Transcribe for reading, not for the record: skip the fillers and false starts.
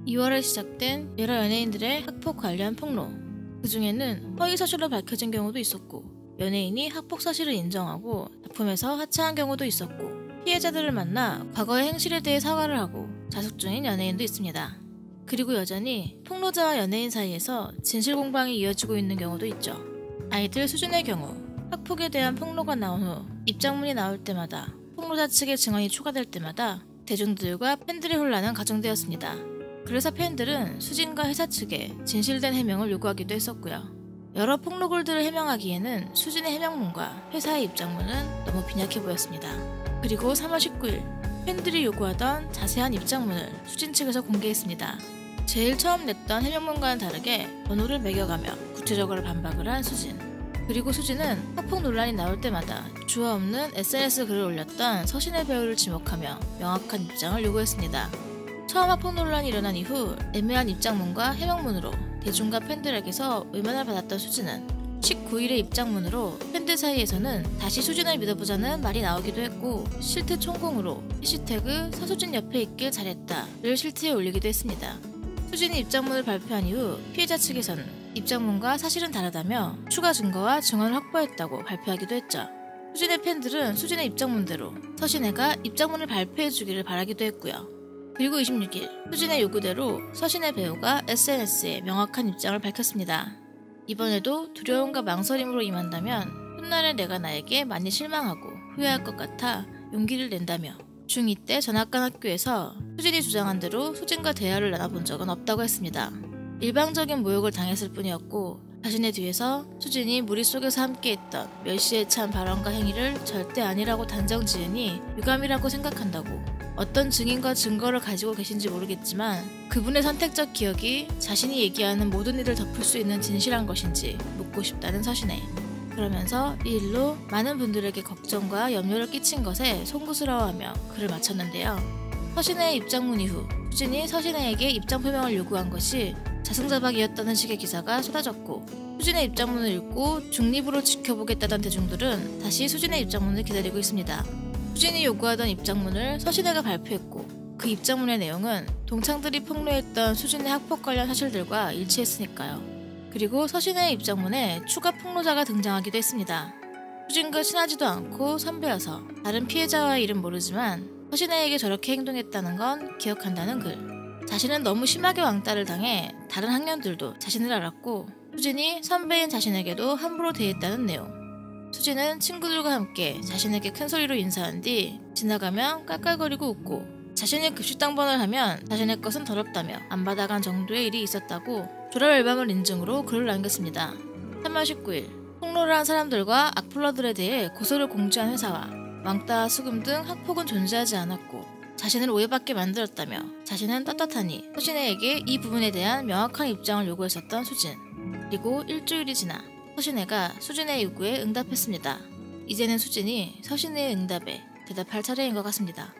2월에 시작된 여러 연예인들의 학폭 관련 폭로. 그 중에는 허위 사실로 밝혀진 경우도 있었고, 연예인이 학폭 사실을 인정하고 작품에서 하차한 경우도 있었고, 피해자들을 만나 과거의 행실에 대해 사과를 하고 자숙 중인 연예인도 있습니다. 그리고 여전히 폭로자와 연예인 사이에서 진실 공방이 이어지고 있는 경우도 있죠. 아이들 수준의 경우, 학폭에 대한 폭로가 나온 후 입장문이 나올 때마다, 폭로자 측의 증언이 추가될 때마다 대중들과 팬들의 혼란은 가중되었습니다. 그래서 팬들은 수진과 회사 측에 진실된 해명을 요구하기도 했었고요. 여러 폭로글들을 해명하기에는 수진의 해명문과 회사의 입장문은 너무 빈약해 보였습니다. 그리고 3월 19일 팬들이 요구하던 자세한 입장문을 수진 측에서 공개했습니다. 제일 처음 냈던 해명문과는 다르게 번호를 매겨가며 구체적으로 반박을 한 수진. 그리고 수진은 학폭 논란이 나올 때마다 주어 없는 SNS 글을 올렸던 서신의 배우를 지목하며 명확한 입장을 요구했습니다. 처음 학폭 논란이 일어난 이후 애매한 입장문과 해명문으로 대중과 팬들에게서 외면을 받았던 수진은 19일의 입장문으로 팬들 사이에서는 다시 수진을 믿어보자는 말이 나오기도 했고, 실태 총공으로 해시태그 서수진 옆에 있길 잘했다를 실트에 올리기도 했습니다. 수진이 입장문을 발표한 이후 피해자 측에서는 입장문과 사실은 다르다며 추가 증거와 증언을 확보했다고 발표하기도 했죠. 수진의 팬들은 수진의 입장문대로 서신혜가 입장문을 발표해주기를 바라기도 했고요. 그리고 26일 수진의 요구대로 서신혜 배우가 SNS에 명확한 입장을 밝혔습니다. 이번에도 두려움과 망설임으로 임한다면 훗날에 내가 나에게 많이 실망하고 후회할 것 같아 용기를 낸다며, 중2 때 전학간 학교에서 수진이 주장한 대로 수진과 대화를 나눠본 적은 없다고 했습니다. 일방적인 모욕을 당했을 뿐이었고, 자신의 뒤에서 수진이 무리 속에서 함께했던 멸시에 찬 발언과 행위를 절대 아니라고 단정 지으니 유감이라고 생각한다고, 어떤 증인과 증거를 가지고 계신지 모르겠지만 그분의 선택적 기억이 자신이 얘기하는 모든 일을 덮을 수 있는 진실한 것인지 묻고 싶다는 서신혜. 그러면서 이 일로 많은 분들에게 걱정과 염려를 끼친 것에 송구스러워하며 글을 마쳤는데요. 서신혜의 입장문 이후 수진이 서신혜에게 입장 표명을 요구한 것이 자승자박이었다는 식의 기사가 쏟아졌고, 수진의 입장문을 읽고 중립으로 지켜보겠다던 대중들은 다시 수진의 입장문을 기다리고 있습니다. 수진이 요구하던 입장문을 서신혜가 발표했고, 그 입장문의 내용은 동창들이 폭로했던 수진의 학폭 관련 사실들과 일치했으니까요. 그리고 서신혜의 입장문에 추가 폭로자가 등장하기도 했습니다. 수진과 친하지도 않고 선배여서 다른 피해자와의 일은 모르지만 서신혜에게 저렇게 행동했다는 건 기억한다는 글. 자신은 너무 심하게 왕따를 당해 다른 학년들도 자신을 알았고, 수진이 선배인 자신에게도 함부로 대했다는 내용. 수진은 친구들과 함께 자신에게 큰 소리로 인사한 뒤 지나가면 깔깔거리고 웃고, 자신이 급식당번을 하면 자신의 것은 더럽다며 안 받아간 정도의 일이 있었다고 졸업 앨범을 인증으로 글을 남겼습니다. 3월 19일 폭로를 한 사람들과 악플러들에 대해 고소를 공지한 회사와 왕따, 수금 등 학폭은 존재하지 않았고 자신을 오해받게 만들었다며, 자신은 떳떳하니 서신혜에게 이 부분에 대한 명확한 입장을 요구했었던 수진. 그리고 일주일이 지나 서신혜가 수진의 요구에 응답했습니다. 이제는 수진이 서신혜의 응답에 대답할 차례인 것 같습니다.